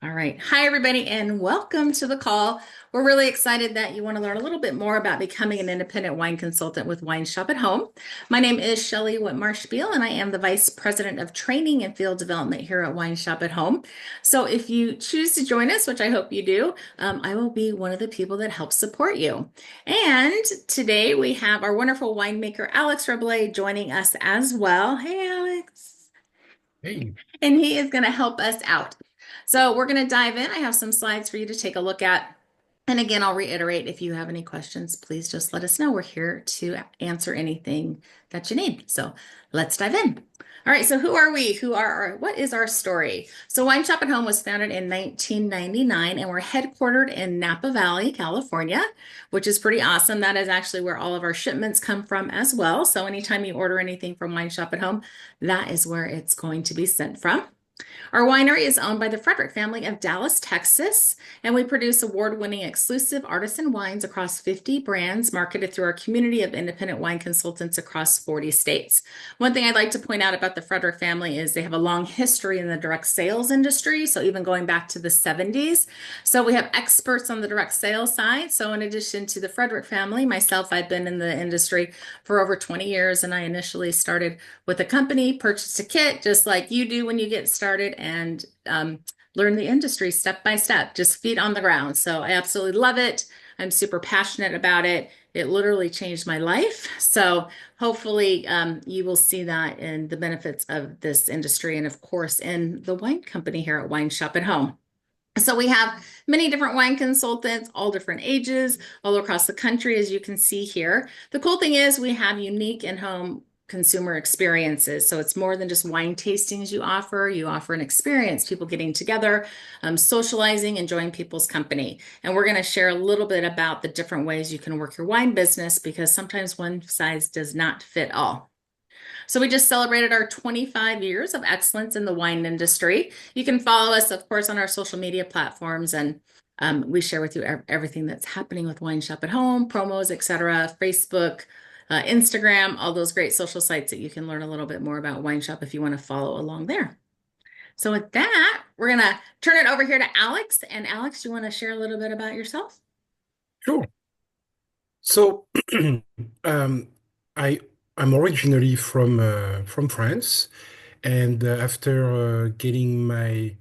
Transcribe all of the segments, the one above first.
All right. Hi, everybody, and welcome to the call. We're really excited that you want to learn a little bit more about becoming an independent wine consultant with Wine Shop at Home. My name is Shelley Whitmarsh-Beal, and I am the Vice President of Training and Field Development here at Wine Shop at Home. So if you choose to join us, which I hope you do, I will be one of the people that helps support you. And today we have our wonderful winemaker, Alex Rabelais, joining us as well. Hey, Alex. Hey, And he is going to help us out. So we're going to dive in. I have some slides for you to take a look at. And again, I'll reiterate, if you have any questions, please just let us know. We're here to answer anything that you need. So let's dive in. All right, so who are we? What is our story? So Wine Shop at Home was founded in 1999 and we're headquartered in Napa Valley, California, which is pretty awesome. That is actually where all of our shipments come from as well. So anytime you order anything from Wine Shop at Home, that is where it's going to be sent from. Our winery is owned by the Frederick family of Dallas, Texas, and we produce award-winning exclusive artisan wines across 50 brands marketed through our community of independent wine consultants across 40 states. One thing I'd like to point out about the Frederick family is they have a long history in the direct sales industry, so even going back to the 70s. So we have experts on the direct sales side. So in addition to the Frederick family, myself, I've been in the industry for over 20 years, and I initially started with a company, purchased a kit, just like you do when you get started, and learn the industry step by step, just feet on the ground. So I absolutely love it. I'm super passionate about it. It literally changed my life. So hopefully you will see that in the benefits of this industry and, of course, in the wine company here at Wine Shop at Home. So we have many different wine consultants, all different ages, all across the country, as you can see here. The cool thing is we have unique in-home consumer experiences. So it's more than just wine tastings you offer. You offer an experience, people getting together, socializing, enjoying people's company. And we're going to share a little bit about the different ways you can work your wine business because sometimes one size does not fit all. So we just celebrated our 25 years of excellence in the wine industry. You can follow us, of course, on our social media platforms, and we share with you everything that's happening with Wine Shop at Home, promos, etc., Facebook, Instagram, all those great social sites that you can learn a little bit more about Wine Shop if you want to follow along there. So with that, we're gonna turn it over here to Alex. And Alex, do you want to share a little bit about yourself? sure. So, um, I I'm originally from France, and after getting my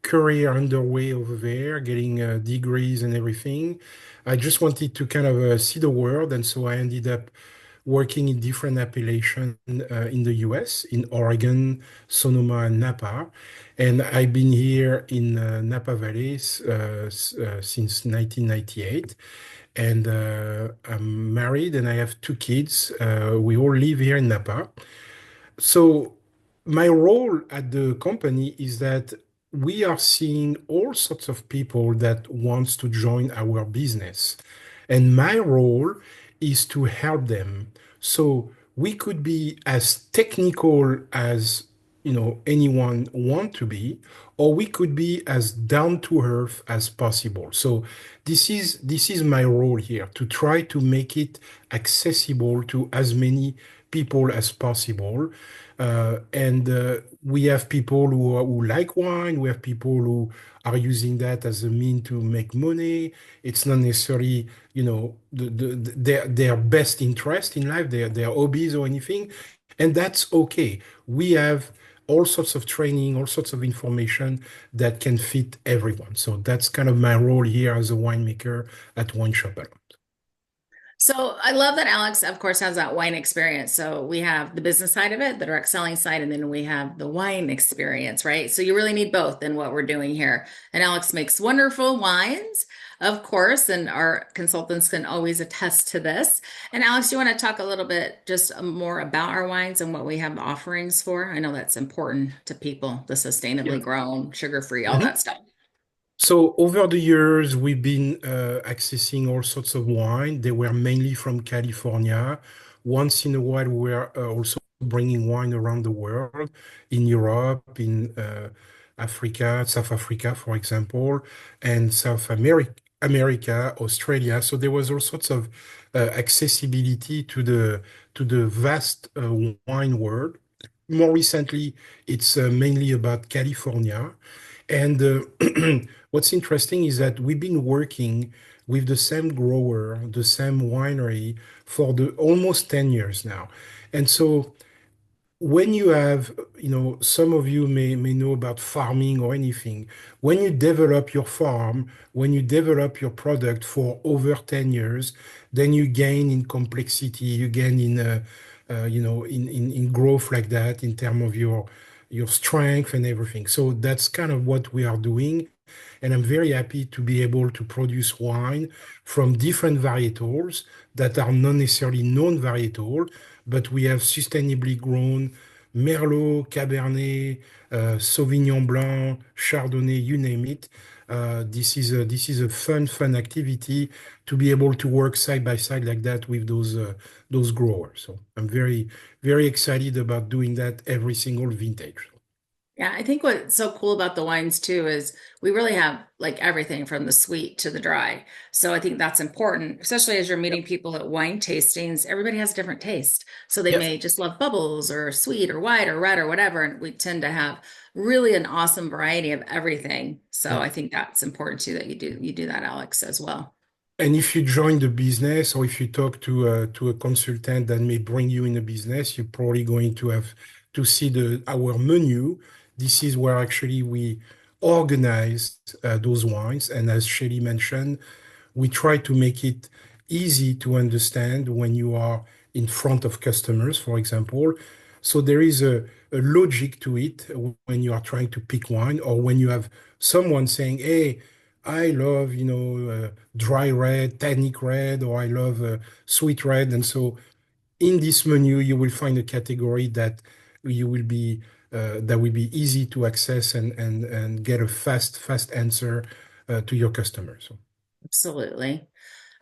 career underway over there, getting degrees and everything, I just wanted to kind of see the world, and so I ended up working in different appellations in the US, in Oregon, Sonoma, and Napa. And I've been here in Napa Valley since 1998. And I'm married and I have two kids. We all live here in Napa. So my role at the company is that we are seeing all sorts of people that wants to join our business. And my role is to help them. So we could be as technical as anyone want to be, or we could be as down to earth as possible. So this is my role here, to try to make it accessible to as many people as possible. And we have people who like wine. We have people who are using that as a mean to make money. It's not necessarily, their best interest in life, their hobbies or anything, and that's okay. We have all sorts of training, all sorts of information that can fit everyone. So that's kind of my role here as a winemaker at Wine Shop. So I love that Alex, of course, has that wine experience. So we have the business side of it, the direct selling side, and then we have the wine experience, right? So you really need both in what we're doing here. And Alex makes wonderful wines, of course, and our consultants can always attest to this. And Alex, you want to talk a little bit just more about our wines and what we have offerings for? I know that's important to people, the sustainably Yeah. grown, sugar-free, all that stuff. So over the years, we've been accessing all sorts of wine. They were mainly from California. Once in a while, we were also bringing wine around the world, in Europe, in Africa, South Africa, for example, and South America, Australia. So there was all sorts of accessibility to the vast wine world. More recently, it's mainly about California. And what's interesting is that we've been working with the same grower, the same winery for the almost 10 years now. And so when you have, some of you may know about farming or anything. When you develop your farm, when you develop your product for over 10 years, then you gain in complexity, you gain in growth like that in terms of your strength and everything. So that's kind of what we are doing. And I'm very happy to be able to produce wine from different varietals that are not necessarily known varietal, but we have sustainably grown Merlot, Cabernet, Sauvignon Blanc, Chardonnay, you name it. This is a fun activity to be able to work side by side like that with those growers. So I'm very excited about doing that every single vintage. Yeah, I think what's so cool about the wines too is we really have like everything from the sweet to the dry. So I think that's important, especially as you're Yep. meeting people at wine tastings. Everybody has a different taste. So they Yes. may just love bubbles or sweet or white or red or whatever. And we tend to have really an awesome variety of everything. So Yep. I think that's important too that you do that, Alex, as well. And if you join the business or if you talk to a consultant that may bring you in a business, you're probably going to have to see our menu. This is where actually we organize those wines. And as Shelley mentioned, we try to make it easy to understand when you are in front of customers, for example. So there is a logic to it when you are trying to pick wine or when you have someone saying, hey, I love, dry red, tannic red, or I love sweet red. And so in this menu, you will find a category you will be that will be easy to access and get a fast answer to your customers. So, Absolutely.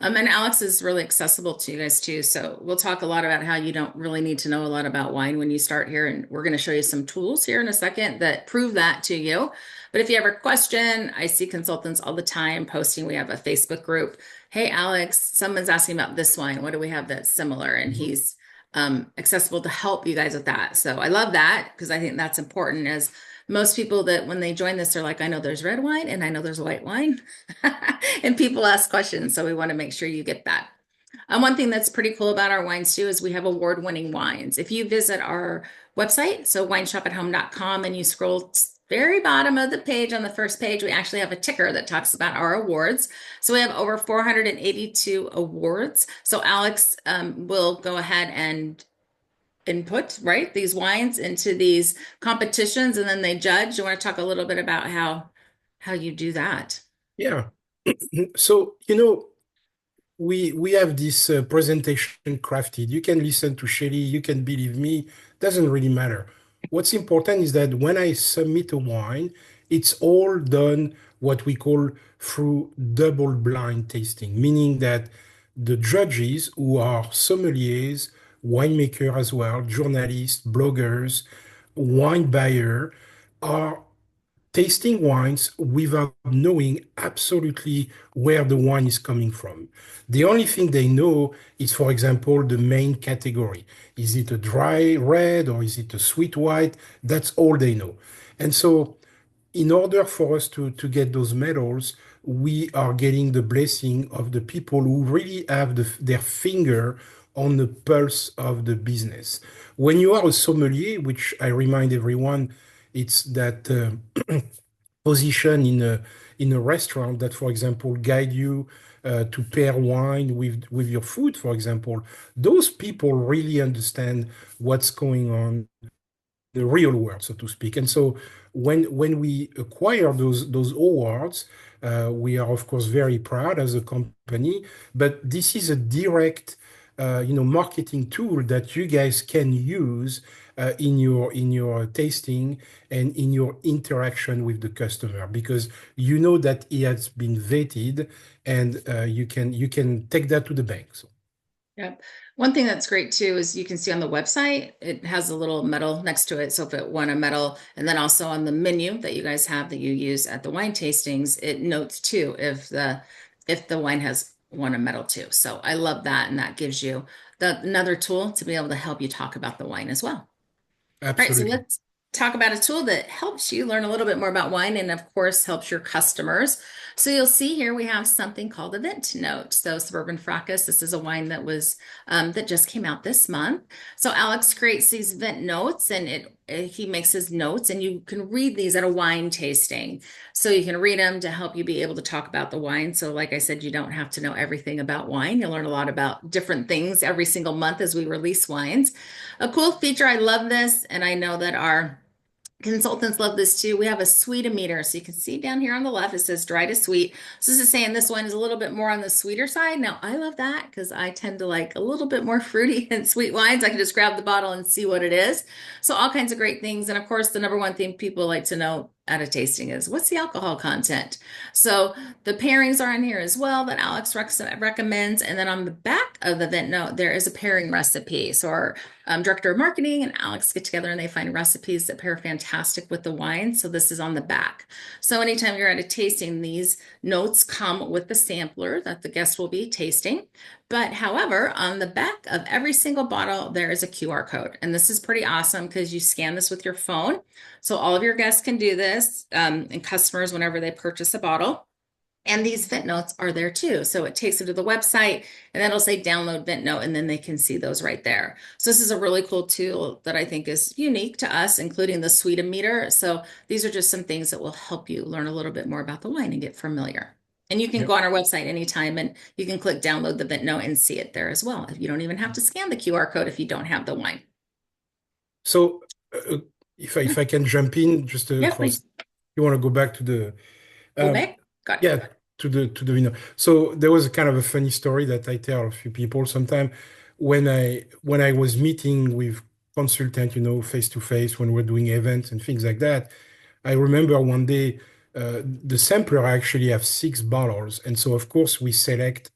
And Alex is really accessible to you guys too. So we'll talk a lot about how you don't really need to know a lot about wine when you start here. And we're going to show you some tools here in a second that prove that to you. But if you have a question, I see consultants all the time posting. We have a Facebook group. Hey, Alex, someone's asking about this wine. What do we have that's similar? And mhm. he's accessible to help you guys with that. So I love that because I think that's important as most people that when they join this, they're like, I know there's red wine and I know there's white wine. And people ask questions, so we want to make sure you get that. One thing that's pretty cool about our wines too is we have award-winning wines. If you visit our website, so wineshopathome.com, and you scroll to the very bottom of the page on the first page, we actually have a ticker that talks about our awards. So we have over 482 awards. So Alex will go ahead and input, right, these wines into these competitions, and then they judge. You want to talk a little bit about how you do that? Yeah. So, we have this presentation crafted. You can listen to Shelly, you can believe me, doesn't really matter. What's important is that when I submit a wine, it's all done what we call through double blind tasting, meaning that the judges who are sommeliers, winemaker as well, journalists, bloggers, wine buyer, are tasting wines without knowing absolutely where the wine is coming from. The only thing they know is, for example, the main category. Is it a dry red or is it a sweet white? That's all they know. And so, in order for us to get those medals, we are getting the blessing of the people who really have their finger on the pulse of the business. When you are a sommelier, which I remind everyone, it's that position in a restaurant that, for example, guide you to pair wine with your food, for example. Those people really understand what's going on the real world, so to speak. And so when we acquire those awards, we are of course very proud as a company. But this is a direct, marketing tool that you guys can use in your tasting and in your interaction with the customer because you know that he has been vetted and you can take that to the bank. So Yep. One thing that's great too is you can see on the website, it has a little medal next to it. So if it won a medal, and then also on the menu that you guys have that you use at the wine tastings, it notes too if the wine has won a medal too. So I love that, and that gives you another tool to be able to help you talk about the wine as well. All right, so absolutely. let's talk about a tool that helps you learn a little bit more about wine and, of course, helps your customers. So you'll see here we have something called a Vent Note. So Suburban Fracas, this is a wine that just came out this month. So Alex creates these Vent Notes, and he makes his notes, and you can read these at a wine tasting. So you can read them to help you be able to talk about the wine. So, like I said, you don't have to know everything about wine. You'll learn a lot about different things every single month as we release wines. A cool feature, I love this, and I know that our consultants love this too. We have a sweetometer. So you can see down here on the left, it says dry to sweet. So this is saying this one is a little bit more on the sweeter side. Now, I love that because I tend to like a little bit more fruity and sweet wines. I can just grab the bottle and see what it is. So all kinds of great things. And of course, the number one thing people like to know at a tasting is what's the alcohol content? So the pairings are in here as well that Alex recommends. And then on the back of the vent note, there is a pairing recipe. So our director of marketing and Alex get together and they find recipes that pair fantastic with the wine. So this is on the back. So anytime you're at a tasting, these notes come with the sampler that the guest will be tasting. But however, on the back of every single bottle, there is a QR code. And this is pretty awesome because you scan this with your phone. So all of your guests can do this, and customers whenever they purchase a bottle. And these vent notes are there too. So it takes them to the website and then it'll say download vent note and then they can see those right there. So this is a really cool tool that I think is unique to us, including the sweetometer. So these are just some things that will help you learn a little bit more about the wine and get familiar. And you can Yeah. go on our website anytime and you can click download the vent note and see it there as well. You don't even have to scan the QR code if you don't have the wine. So, uh, if I can jump in just Yeah, across, please you want to go back to the go um, back. Got it. yeah, to the winner. So there was a kind of a funny story that I tell a few people sometime when I was meeting with consultant, face to face when we're doing events and things like that. I remember one day the sampler actually have 6 bottles, and so of course we select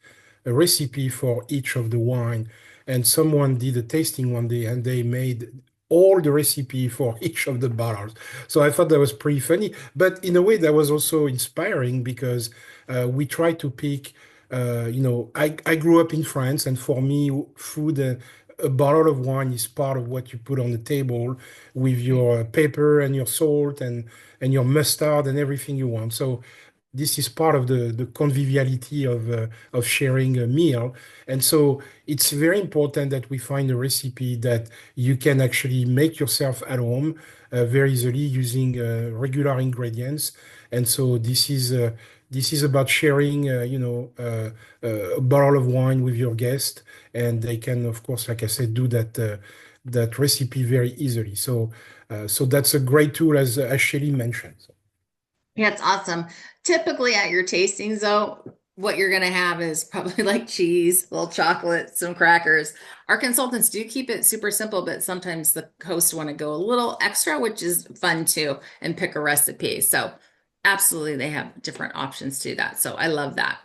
a recipe for each of the wine. And someone did a tasting one day, and they made all the recipe for each of the bottles. So I thought that was pretty funny, but in a way that was also inspiring because we try to pick. I grew up in France, and for me, food. A bottle of wine is part of what you put on the table with your pepper and your salt and your mustard and everything you want. So this is part of the conviviality of sharing a meal. And so it's very important that we find a recipe that you can actually make yourself at home very easily using regular ingredients. And so this is about sharing, a bottle of wine with your guest, and they can, of course, like I said, do that recipe very easily. So that's a great tool, as Shelley mentioned. So, Yeah, it's awesome. Typically at your tastings, though, what you're going to have is probably like cheese, a little chocolate, some crackers. Our consultants do keep it super simple, but sometimes the hosts want to go a little extra, which is fun too, and pick a recipe. So absolutely, they have different options to that. So I love that.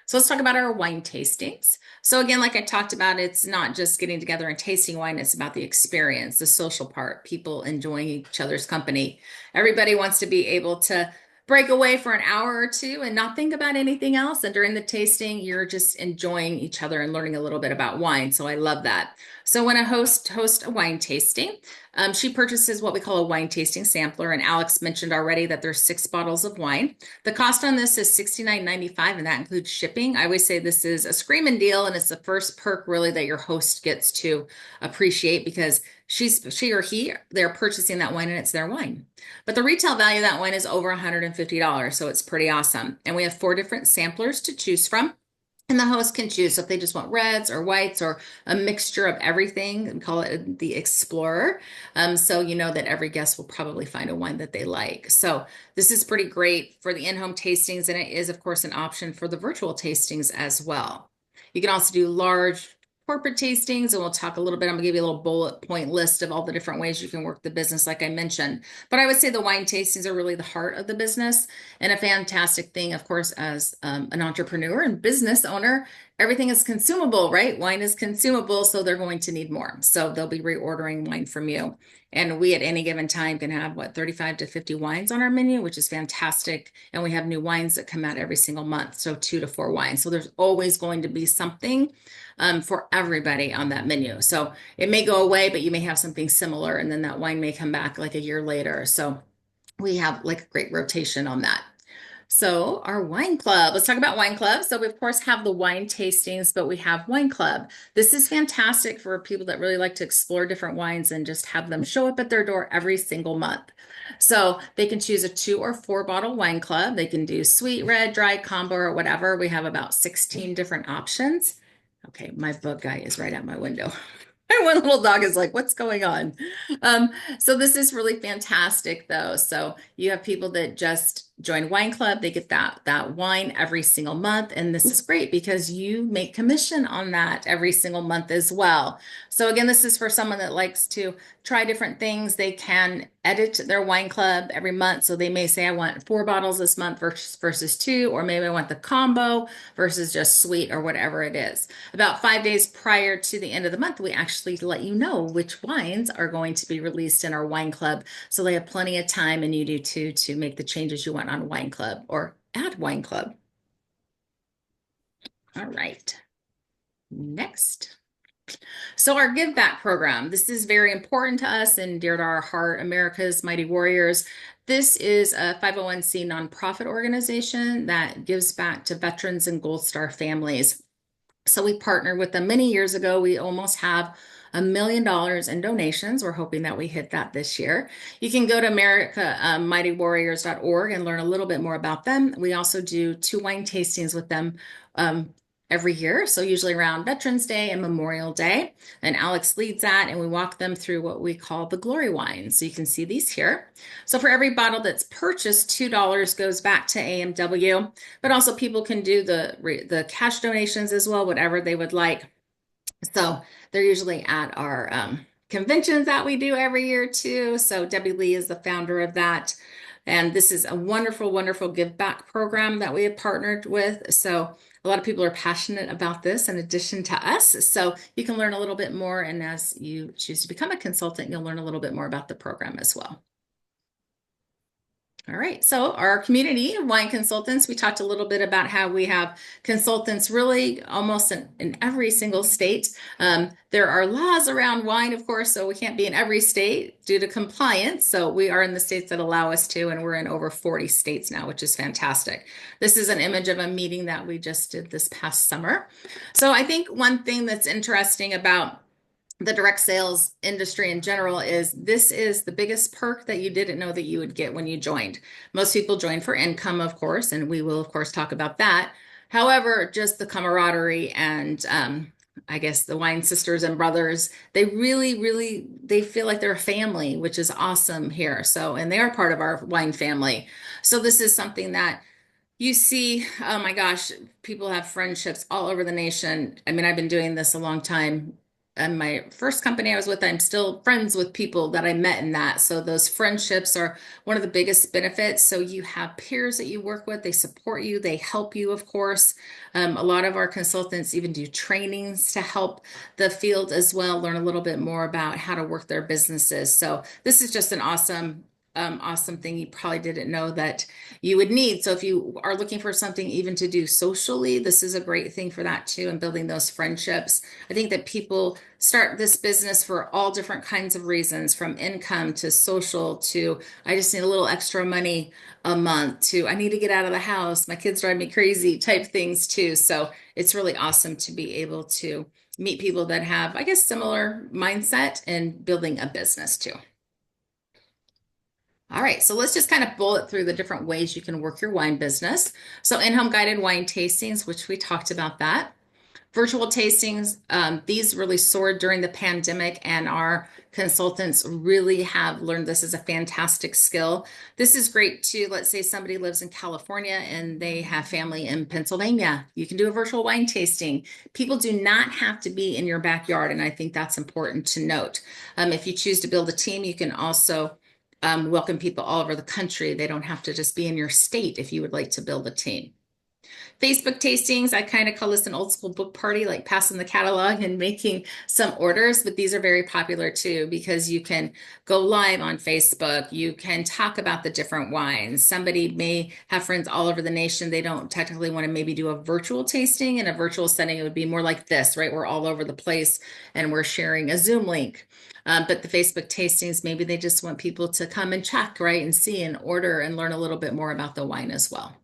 So let's talk about our wine tastings. So again, like I talked about, it's not just getting together and tasting wine, it's about the experience, the social part, people enjoying each other's company. Everybody wants to be able to break away for an hour or two and not think about anything else. And during the tasting, you're just enjoying each other and learning a little bit about wine. So I love that. So when a host a wine tasting, she purchases what we call a wine tasting sampler. And Alex mentioned already that there's 6 bottles of wine. The cost on this is $69.95, and that includes shipping. I always say this is a screaming deal, and it's the first perk really that your host gets to appreciate because she or he they're purchasing that wine and it's their wine. But the retail value of that wine is over $150, so it's pretty awesome. And we have 4 different samplers to choose from. And the host can choose so if they just want reds or whites or a mixture of everything. We call it the Explorer. So you know that every guest will probably find a wine that they like. So this is pretty great for the in-home tastings, and it is, of course, an option for the virtual tastings as well. You can also do large corporate tastings, and we'll talk a little bit. I'm gonna give you a little bullet point list of all the different ways you can work the business, like I mentioned. But I would say the wine tastings are really the heart of the business and a fantastic thing, of course, as an entrepreneur and business owner. everything is consumable, right? Wine is consumable, so they're going to need more. So they'll be reordering wine from you. And we at any given time can have 35 to 50 wines on our menu, which is fantastic. And we have new wines that come out every single month. So 2 to 4 wines. So there's always going to be something for everybody on that menu. So it may go away, but you may have something similar, and then that wine may come back like a year later. So we have like a great rotation on that. So, our wine club, let's talk about wine club. So, we of course have the wine tastings, but we have wine club. This is fantastic for people that really like to explore different wines and just have them show up at their door every single month. So, they can choose a 2 or 4 bottle wine club. They can do sweet, red, dry, combo, or whatever. We have about 16 different options. Okay, my bug guy is right out my window. My one little dog is like, what's going on? Um, so this is really fantastic though. So you have people that just join wine club, they get that wine every single month. And this is great because you make commission on that every single month as well. So again, this is for someone that likes to try different things. They can edit their wine club every month. So they may say, I want 4 bottles this month versus 2, or maybe I want the combo versus just sweet or whatever it is. About 5 days prior to the end of the month, we actually let you know which wines are going to be released in our wine club. So they have plenty of time, and you do too, to make the changes you want on wine club or add wine club. All right. Next. So our Give Back program, this is very important to us and dear to our heart, America's Mighty Warriors. This is a 501c nonprofit organization that gives back to veterans and Gold Star families. So we partnered with them many years ago. We almost have $1 million in donations. We're hoping that we hit that this year. You can go to AmericaMightyWarriors.org and learn a little bit more about them. We also do 2 wine tastings with them every year. So usually around Veterans Day and Memorial Day. And Alex leads that, and we walk them through what we call the glory wines. So you can see these here. So for every bottle that's purchased, $2 goes back to AMW, but also people can do the cash donations as well, whatever they would like. So they're usually at our conventions that we do every year too. So Debbie Lee is the founder of that. And this is a wonderful, wonderful give back program that we have partnered with. So a lot of people are passionate about this in addition to us. So you can learn a little bit more. And as you choose to become a consultant, you'll learn a little bit more about the program as well. All right, so our community of wine consultants, we talked a little bit about how we have consultants really almost in every single state. There are laws around wine, of course, so we can't be in every state due to compliance. So we are in the states that allow us to, and we're in over 40 states now, which is fantastic. This is an image of a meeting that we just did this past summer. So I think one thing that's interesting about the direct sales industry in general is this is the biggest perk that you didn't know that you would get when you joined. Most people join for income, of course, and we will, of course, talk about that. However, just the camaraderie and I guess the wine sisters and brothers, they really, really, they feel like they're a family, which is awesome here. So, and they are part of our wine family. So this is something that you see, oh my gosh, people have friendships all over the nation. I mean, I've been doing this a long time. And my first company I was with, I'm still friends with people that I met in that. So those friendships are one of the biggest benefits. So you have peers that you work with, they support you, they help you, of course. A lot of our consultants even do trainings to help the field as well, learn a little bit more about how to work their businesses. So this is just an awesome thing you probably didn't know that you would need. So if you are looking for something even to do socially, this is a great thing for that too, and building those friendships. I think that people start this business for all different kinds of reasons, from income to social to I just need a little extra money a month to I need to get out of the house. My kids drive me crazy type things too. So it's really awesome to be able to meet people that have, I guess, similar mindset and building a business too. All right, so let's just kind of bullet through the different ways you can work your wine business. So in-home guided wine tastings, which we talked about that. Virtual tastings, these really soared during the pandemic, and our consultants really have learned this is a fantastic skill. This is great too. Let's say somebody lives in California and they have family in Pennsylvania. You can do a virtual wine tasting. People do not have to be in your backyard, and I think that's important to note. If you choose to build a team, you can also welcome people all over the country. They don't have to just be in your state if you would like to build a team. Facebook tastings, I kind of call this an old school book party, like passing the catalog and making some orders, but these are very popular too because you can go live on Facebook. You can talk about the different wines. Somebody may have friends all over the nation. They don't technically want to maybe do a virtual tasting. In a virtual setting, it would be more like this, right? We're all over the place and we're sharing a Zoom link. But the Facebook tastings, maybe they just want people to come and check, right? And see and order and learn a little bit more about the wine as well.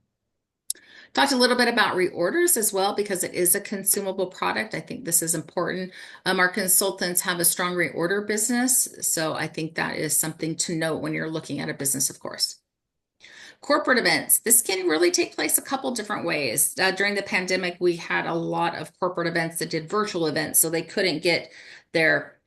Talked a little bit about reorders as well because it is a consumable product. I think this is important. Our consultants have a strong reorder business, so I think that is something to note when you're looking at a business, of course. Corporate events. This can really take place a couple different ways. During the pandemic, we had a lot of corporate events that did virtual events, so they couldn't get their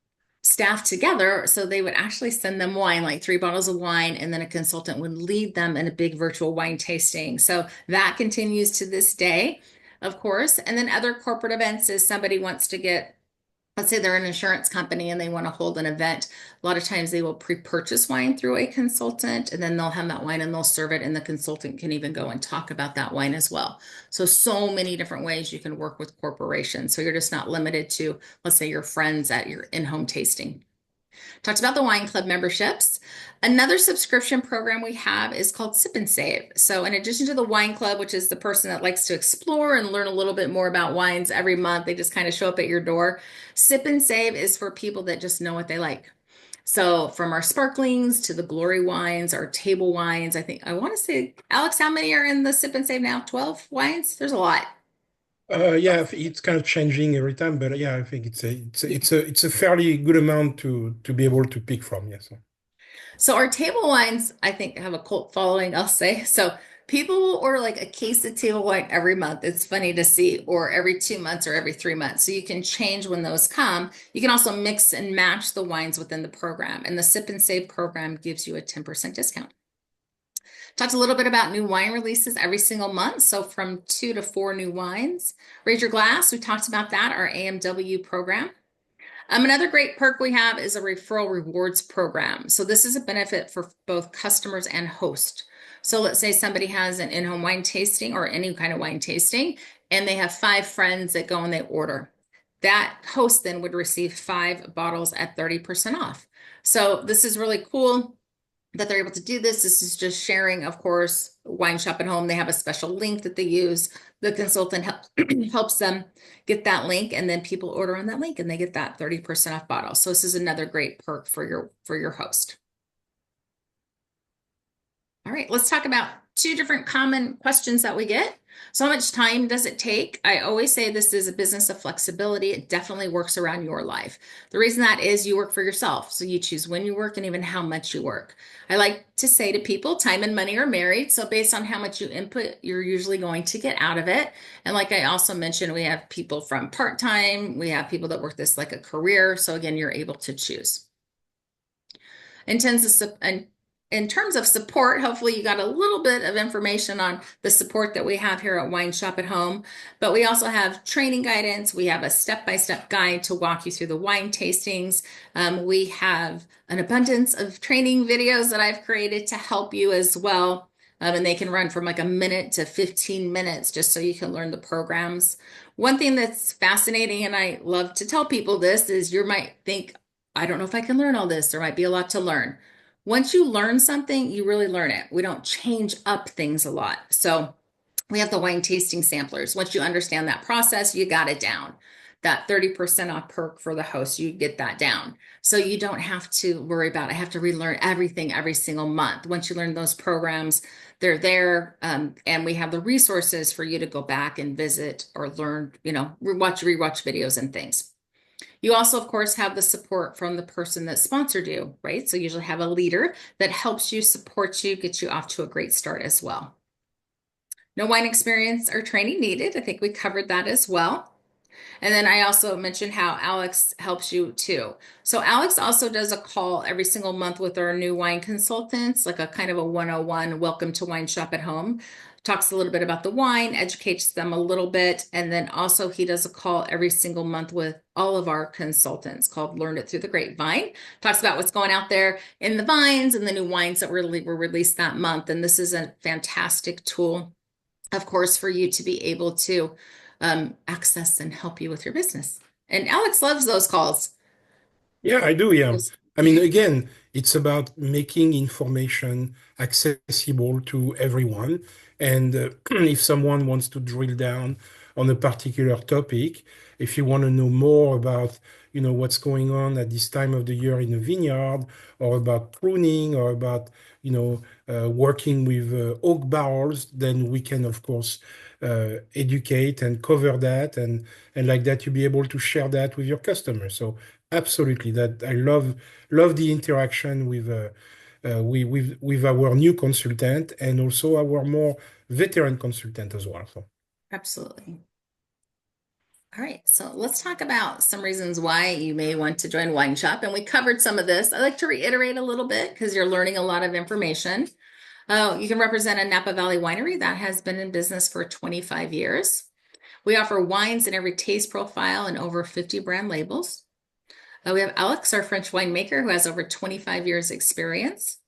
staff together. So they would actually send them wine, like 3 bottles of wine, and then a consultant would lead them in a big virtual wine tasting. So that continues to this day, of course. And then other corporate events is somebody wants to get, let's say they're an insurance company and they want to hold an event. A lot of times they will pre-purchase wine through a consultant and then they'll have that wine and they'll serve it and the consultant can even go and talk about that wine as well. So many different ways you can work with corporations. So you're just not limited to, let's say, your friends at your in-home tasting. Talked about the wine club memberships. Another subscription program we have is called Sip and Save. So, in addition to the wine club, which is the person that likes to explore and learn a little bit more about wines every month, they just kind of show up at your door. Sip and Save is for people that just know what they like. So, from our sparklings to the glory wines, our table wines, I want to say, Alex, how many are in the Sip and Save now? 12 wines? There's a lot. Yeah, it's kind of changing every time, but yeah, I think it's a fairly good amount to be able to pick from. Yes. So our table wines, I think, have a cult following, I'll say. So people will order like a case of table wine every month. It's funny to see, or every 2 months or every 3 months. So you can change when those come. You can also mix and match the wines within the program. And the Sip and Save program gives you a 10% discount. Talked a little bit about new wine releases every single month. So from 2 to 4 new wines. Raise your glass. We talked about that, our AMW program. Another great perk we have is a referral rewards program. So this is a benefit for both customers and host. So let's say somebody has an in-home wine tasting or any kind of wine tasting, and they have 5 friends that go and they order. That host then would receive 5 bottles at 30% off. So this is really cool that they're able to do this. This is just sharing, of course, WineShop at Home. They have a special link that they use. The consultant helps them get that link, and then people order on that link and they get that 30% off bottle. So this is another great perk for your host. All right, let's talk about 2 different common questions that we get. So how much time does it take? I always say this is a business of flexibility. It definitely works around your life. The reason that is you work for yourself. So you choose when you work and even how much you work. I like to say to people, time and money are married. So based on how much you input, you're usually going to get out of it. And like I also mentioned, we have people from part-time. We have people that work this like a career. So again, you're able to choose. In terms of support, hopefully you got a little bit of information on the support that we have here at WineShop at Home. But we also have training guidance. We have a step-by-step guide to walk you through the wine tastings. We have an abundance of training videos that I've created to help you as well. And they can run from like a minute to 15 minutes just so you can learn the programs. One thing that's fascinating, and I love to tell people this, is you might think, I don't know if I can learn all this. There might be a lot to learn. Once you learn something, you really learn it. We don't change up things a lot. So we have the wine tasting samplers. Once you understand that process, you got it down. That 30% off perk for the host, you get that down. So you don't have to worry about, I have to relearn everything every single month. Once you learn those programs, they're there. And we have the resources for you to go back and visit or learn, rewatch videos and things. You also, of course, have the support from the person that sponsored you, right? So you usually have a leader that helps you, support you, get you off to a great start as well. No wine experience or training needed. I think we covered that as well. And then I also mentioned how Alex helps you too. So Alex also does a call every single month with our new wine consultants, like a kind of a 101 welcome to Wine Shop at Home. Talks a little bit about the wine, educates them a little bit, and then also he does a call every single month with all of our consultants called Learn It Through the Grapevine. Talks about what's going out there in the vines and the new wines that were released that month. And this is a fantastic tool of course, for you to be able to access and help you with your business. And Alex loves those calls. Yeah, I do. Yeah. Those- I mean, again, it's about making information accessible to everyone. And if someone wants to drill down on a particular topic, if you want to know more about, what's going on at this time of the year in a vineyard, or about pruning, or about, working with oak barrels, then we can, of course, educate and cover that, and like that, you'll be able to share that with your customers. So absolutely, that I love the interaction with our new consultant and also our more veteran consultant as well. So Absolutely. All right, so let's talk about some reasons why you may want to join Wine Shop. And we covered some of this. I like to reiterate a little bit because you're learning a lot of information. You can represent a Napa Valley winery that has been in business for 25 years. We offer wines in every taste profile and over 50 brand labels. We have Alex, our French winemaker, who has over 25 years experience.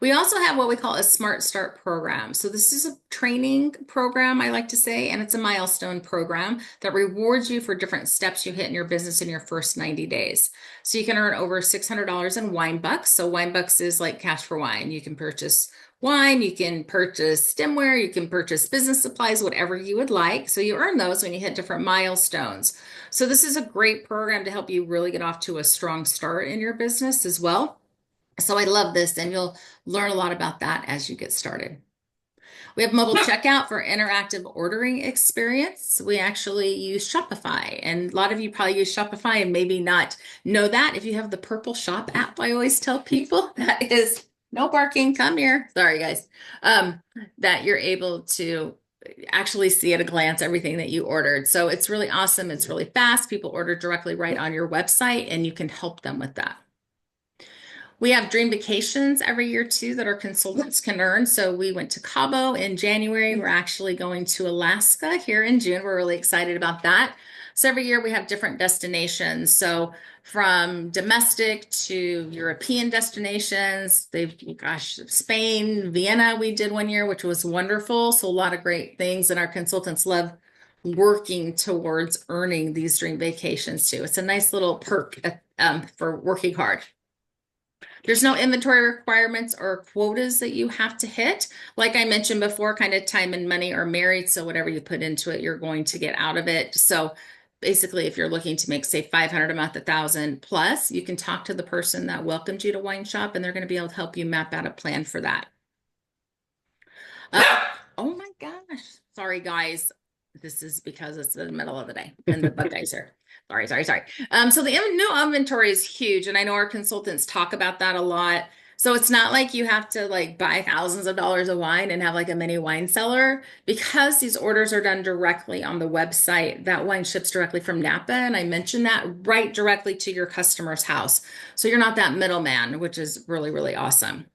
We also have what we call a Smart Start program. So this is a training program, I like to say, and it's a milestone program that rewards you for different steps you hit in your business in your first 90 days. So you can earn over $600 in wine bucks. So wine bucks is like cash for wine. You can purchase wine, you can purchase stemware, you can purchase business supplies, whatever you would like. So you earn those when you hit different milestones. So this is a great program to help you really get off to a strong start in your business as well. So I love this, and you'll learn a lot about that as you get started. We have mobile checkout for interactive ordering experience. We actually use Shopify, and a lot of you probably use Shopify and maybe not know that. If you have the Purple Shop app, I always tell people that is no barking, come here. Sorry, guys. That you're able to actually see at a glance everything that you ordered. So it's really awesome. It's really fast. People order directly right on your website, and you can help them with that. We have dream vacations every year too that our consultants can earn. So we went to Cabo in January. We're actually going to Alaska here in June. We're really excited about that. So every year we have different destinations. So from domestic to European destinations, gosh, Spain, Vienna, we did one year, which was wonderful. So a lot of great things. And our consultants love working towards earning these dream vacations too. It's a nice little perk for working hard. There's no inventory requirements or quotas that you have to hit. Like I mentioned before, kind of time and money are married. So whatever you put into it, you're going to get out of it. So basically, if you're looking to make, say, 500 a month, 1,000 plus, you can talk to the person that welcomed you to Wine Shop, and they're going to be able to help you map out a plan for that. Oh my gosh. Sorry, guys. This is because it's the middle of the day and the bug guys are. Sorry. So the new inventory is huge, and I know our consultants talk about that a lot. So it's not like you have to like buy thousands of dollars of wine and have like a mini wine cellar because these orders are done directly on the website. That wine ships directly from Napa, and I mentioned that right directly to your customer's house. So you're not that middleman, which is really, really awesome.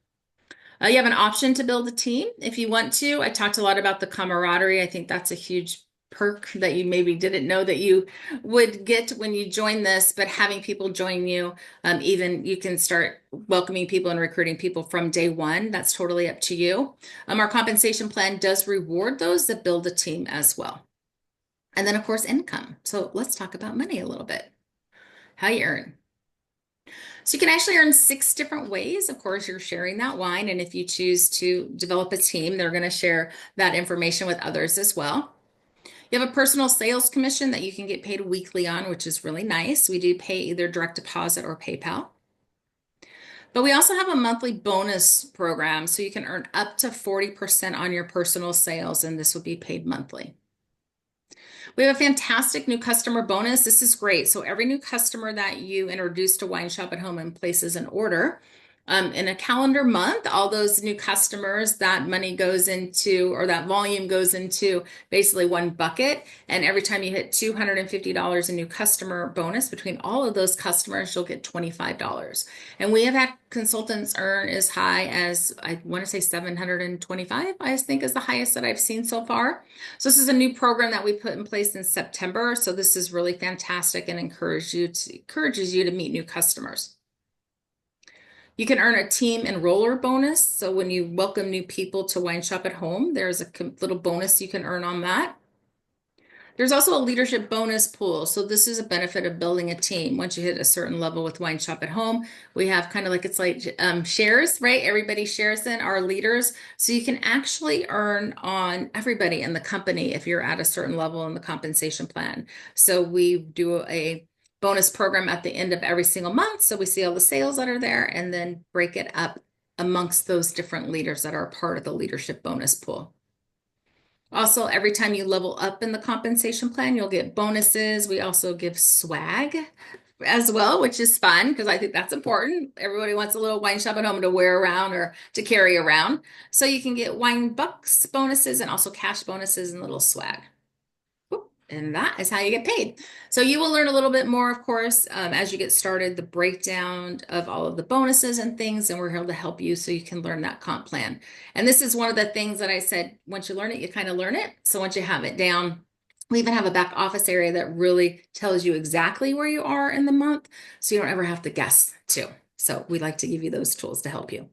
You have an option to build a team if you want to. I talked a lot about the camaraderie. I think that's a huge perk that you maybe didn't know that you would get when you join this, but having people join you, even you can start welcoming people and recruiting people from day one. That's totally up to you. Our compensation plan does reward those that build a team as well. And then, of course, income. So let's talk about money a little bit. How you earn. So you can actually earn 6 different ways. Of course, you're sharing that wine, and if you choose to develop a team, they're going to share that information with others as well. You have a personal sales commission that you can get paid weekly on, which is really nice. We do pay either direct deposit or PayPal. But we also have a monthly bonus program, so you can earn up to 40% on your personal sales, and this will be paid monthly. We have a fantastic new customer bonus. This is great. So every new customer that you introduce to Wine Shop at Home and places an order, in a calendar month, all those new customers, that money goes into, or that volume goes into basically one bucket. And every time you hit $250 in new customer bonus between all of those customers, you'll get $25. And we have had consultants earn as high as, I want to say 725, I think is the highest that I've seen so far. So this is a new program that we put in place in September. So this is really fantastic and encourages you to meet new customers. You can earn a team enroller bonus. So when you welcome new people to Wine Shop at Home, there's a little bonus you can earn on that. There's also a leadership bonus pool. So this is a benefit of building a team. Once you hit a certain level with Wine Shop at Home, we have kind of like it's like shares, right? Everybody shares in our leaders. So you can actually earn on everybody in the company if you're at a certain level in the compensation plan. So we do a bonus program at the end of every single month. So we see all the sales that are there and then break it up amongst those different leaders that are part of the leadership bonus pool. Also, every time you level up in the compensation plan, you'll get bonuses. We also give swag as well, which is fun because I think that's important. Everybody wants a little wine shop at home to wear around or to carry around. So you can get wine bucks bonuses and also cash bonuses and little swag. And that is how you get paid. So you will learn a little bit more, of course, as you get started, the breakdown of all of the bonuses and things, and we're here to help you so you can learn that comp plan. And this is one of the things that I said, once you learn it, you kind of learn it. So once you have it down, we even have a back office area that really tells you exactly where you are in the month, so you don't ever have to guess too. So we like to give you those tools to help you. All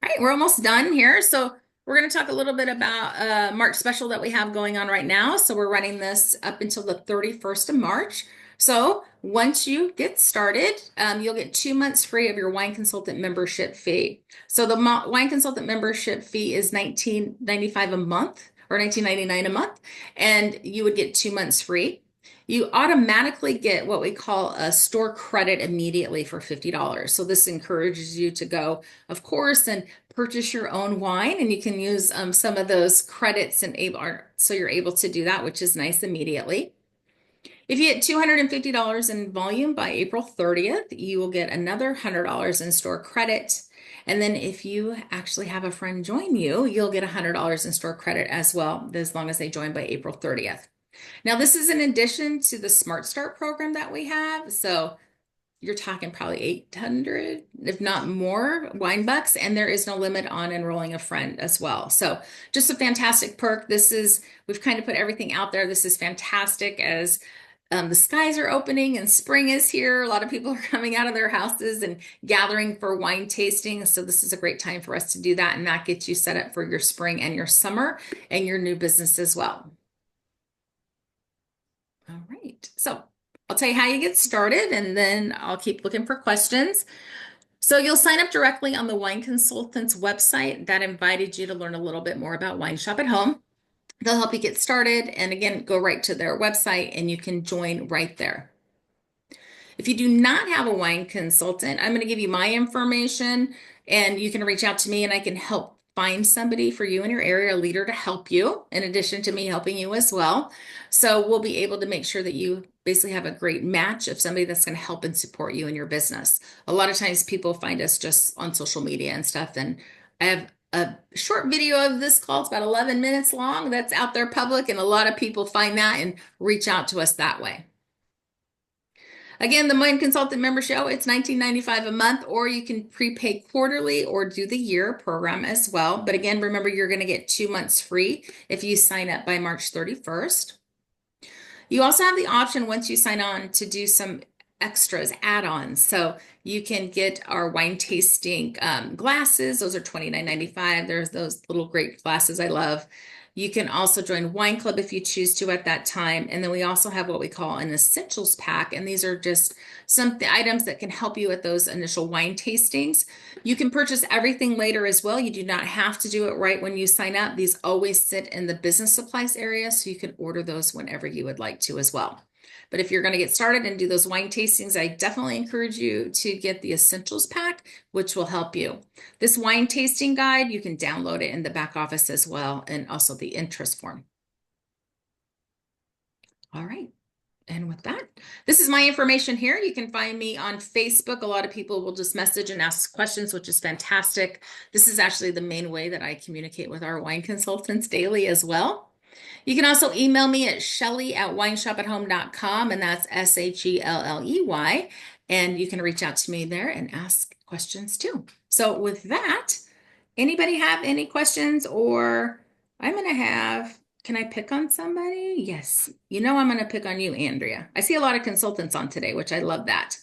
right, we're almost done here. So we're going to talk a little bit about March special that we have going on right now. So we're running this up until the 31st of March. So once you get started, you'll get 2 months free of your wine consultant membership fee. So the wine consultant membership fee is $19.95 a month or $19.99 a month, and you would get 2 months free. You automatically get what we call a store credit immediately for $50. So this encourages you to go, of course, and purchase your own wine, and you can use some of those credits and so you're able to do that, which is nice immediately. If you get $250 in volume by April 30th, you will get another $100 in store credit. And then if you actually have a friend join you, you'll get $100 in store credit as well, as long as they join by April 30th. Now, this is in addition to the Smart Start program that we have. So you're talking probably 800, if not more, wine bucks, and there is no limit on enrolling a friend as well. So just a fantastic perk. We've kind of put everything out there. This is fantastic as the skies are opening and spring is here. A lot of people are coming out of their houses and gathering for wine tasting. So this is a great time for us to do that, and that gets you set up for your spring and your summer and your new business as well. All right. So I'll tell you how you get started and then I'll keep looking for questions. So you'll sign up directly on the Wine Consultant's website that invited you to learn a little bit more about Wine Shop at Home. They'll help you get started and again, go right to their website and you can join right there. If you do not have a wine consultant, I'm going to give you my information and you can reach out to me and I can help find somebody for you in your area, a leader to help you, in addition to me helping you as well. So we'll be able to make sure that you basically have a great match of somebody that's going to help and support you in your business. A lot of times people find us just on social media and stuff. And I have a short video of this call. It's about 11 minutes long. That's out there public. And a lot of people find that and reach out to us that way. Again, the Wine Consultant membership, it's $19.95 a month, or you can prepay quarterly or do the year program as well. But again, remember, you're going to get 2 months free if you sign up by March 31st. You also have the option once you sign on to do some extras, add-ons. So you can get our wine tasting glasses. Those are $29.95. There's those little great glasses I love. You can also join Wine Club if you choose to at that time. And then we also have what we call an essentials pack. And these are just some items that can help you with those initial wine tastings. You can purchase everything later as well. You do not have to do it right when you sign up. These always sit in the business supplies area, so you can order those whenever you would like to as well. But if you're going to get started and do those wine tastings, I definitely encourage you to get the essentials pack, which will help you. This wine tasting guide, you can download it in the back office as well, and also the interest form. All right. And with that, this is my information here. You can find me on Facebook. A lot of people will just message and ask questions, which is fantastic. This is actually the main way that I communicate with our wine consultants daily as well. You can also email me at shelley@wineshopathome.com, and that's SHELLEY. And you can reach out to me there and ask questions too. So with that, anybody have any questions, or I'm going to have, can I pick on somebody? Yes. You know, I'm going to pick on you, Andrea. I see a lot of consultants on today, which I love that.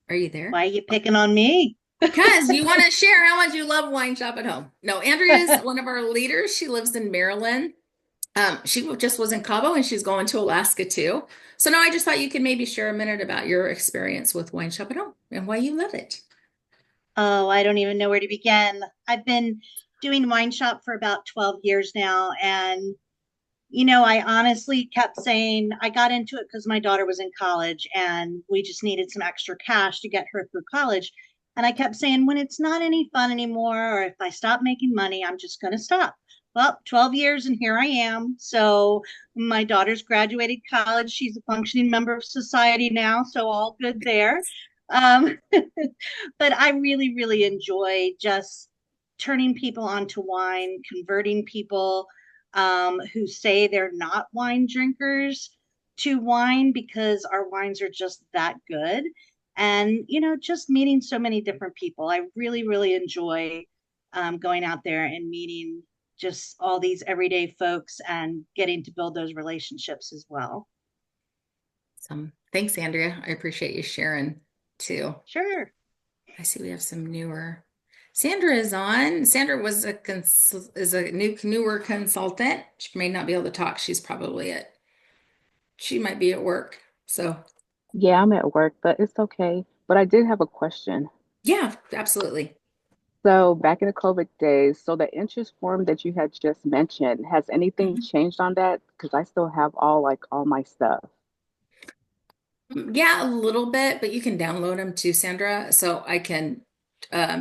Are you there? Why are you picking on me? Because you want to share how much you love Wine Shop at Home. No, Andrea is one of our leaders. She lives in Maryland. She just was in Cabo and she's going to Alaska too. So now I just thought you could maybe share a minute about your experience with Wine Shop at Home and why you love it. Oh, I don't even know where to begin. I've been doing wine shop for about 12 years now. And, I honestly kept saying I got into it because my daughter was in college and we just needed some extra cash to get her through college. And I kept saying, when it's not any fun anymore, or if I stop making money, I'm just going to stop. Well, 12 years and here I am. So my daughter's graduated college. She's a functioning member of society now. So all good there. Um, but I really, really enjoy just turning people onto wine, converting people who say they're not wine drinkers to wine because our wines are just that good. And, just meeting so many different people. I really, really enjoy going out there and meeting just all these everyday folks and getting to build those relationships as well. Thanks, Andrea. I appreciate you sharing too. Sure. I see we have some newer. Sandra is on. Sandra was is a newer consultant. She may not be able to talk. She might be at work. So Yeah, I'm at work, but it's okay. But I did have a question. yeah, absolutely. So back in the COVID days, so the interest form that you had just mentioned, has anything Mhm. changed on that? Because I still have all my stuff. Yeah, a little bit, but you can download them too, Sandra. So I can,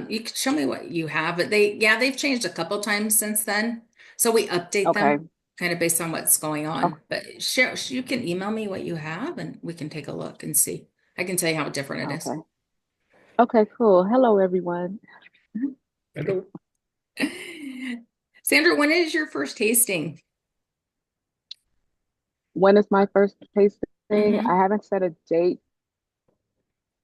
you can show me what you have, but they've changed a couple times since then. So we update Okay. them kind of based on what's going Okay. on. But share, you can email me what you have and we can take a look and see. I can tell you how different it is. Okay. Okay, cool. Hello, everyone. Hello. Sandra, when is your first tasting? When is my first tasting? Hmm. I haven't set a date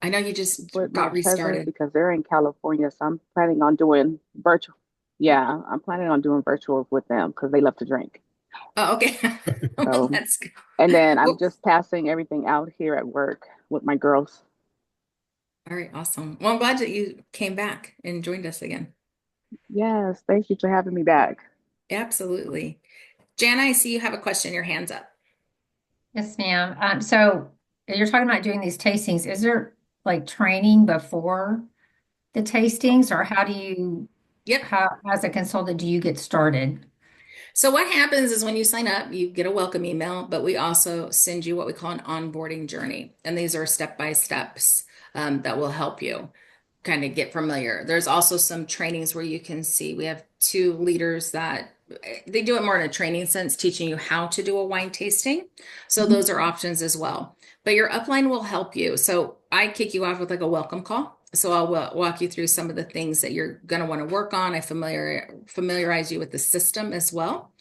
I know you just with my got cousins restarted. because they're in California, so I'm planning on doing virtual. Yeah, I'm planning on doing virtual with them because they love to drink. Oh, okay. Well, So, that's good. and then I'm Well, just passing everything out here at work with my girls. all right, awesome. Well, I'm glad that you came back and joined us again. Yes, thank you for having me back. Absolutely. Jana, I see you have a question. Your hand's up. Yes, ma'am. So you're talking about doing these tastings. Is there like training before the tastings, or Yep. how, as a consultant, do you get started? So what happens is when you sign up, you get a welcome email, but we also send you what we call an onboarding journey. And these are step-by-steps that will help you kind of get familiar. There's also some trainings where you can see we have two leaders that they do it more in a training sense, teaching you how to do a wine tasting. So Mhm. those are options as well. But your upline will help you. So I kick you off with like a welcome call. So I'll walk you through some of the things that you're going to want to work on. I familiarize you with the system as well.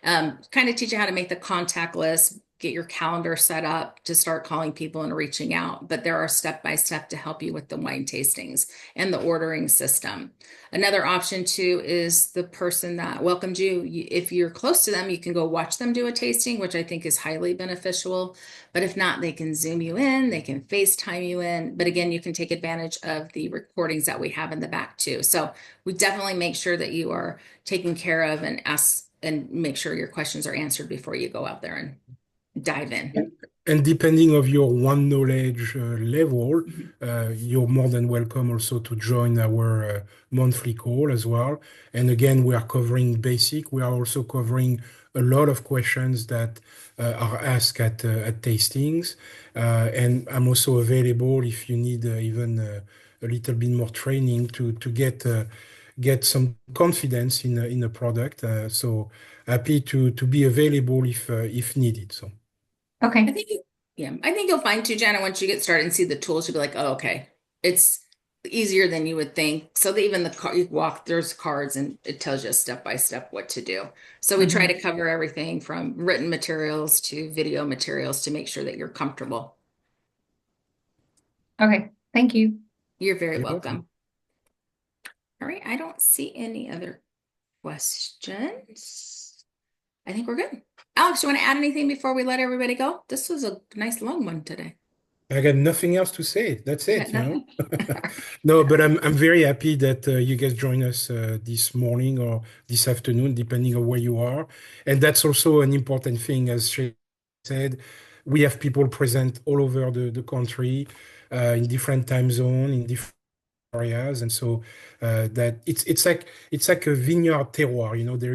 Kind of teach you how to make the contact list, get your calendar set up to start calling people and reaching out. But there are step by step to help you with the wine tastings and the ordering system. Another option too is the person that welcomed you. If you're close to them, you can go watch them do a tasting, which I think is highly beneficial. But if not, they can Zoom you in, they can FaceTime you in. But again, you can take advantage of the recordings that we have in the back too. So we definitely make sure that you are taken care of and ask and make sure your questions are answered before you go out there and dive in. And depending of your one knowledge level, you're more than welcome also to join our monthly call as well. And again, we are covering basic. We are also covering a lot of questions that are asked at tastings. And I'm also available if you need even a little bit more training to get some confidence in the product. So happy to be available if needed. So. I Okay. think, yeah, I think you'll find too, Jana, once you get started and see the tools, you'll be like, oh, okay, it's easier than you would think. So that even the car, you walk, there's cards and it tells you step by step what to do. So we try Hmm. to cover everything from written materials to video materials to make sure that you're comfortable. Okay. Thank you. You're very You're welcome. welcome. All right, I don't see any other questions. I think we're good. Alex, you want to add anything before we let everybody go? This was a nice long one today. I got nothing else to say. That's You got it, you know. nothing? All right. No, but I'm very happy that you guys join us this morning or this afternoon, depending on where you are. And that's also an important thing, as she said. We have people present all over the country, in different time zone, in different areas, and so that it's like a vineyard terroir. You know, there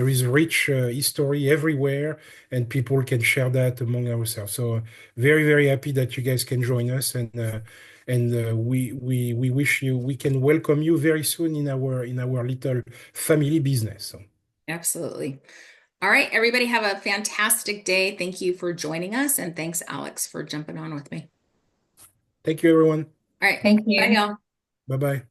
is rich history everywhere, and people can share that among ourselves. So very very happy that you guys can join us, and we wish you we can welcome you very soon in our little family business. So Absolutely. All right, everybody have a fantastic day. Thank you for joining us, and thanks, Alex, for jumping on with me. thank you, everyone. All right, Thank bye, you. y'all. Bye bye.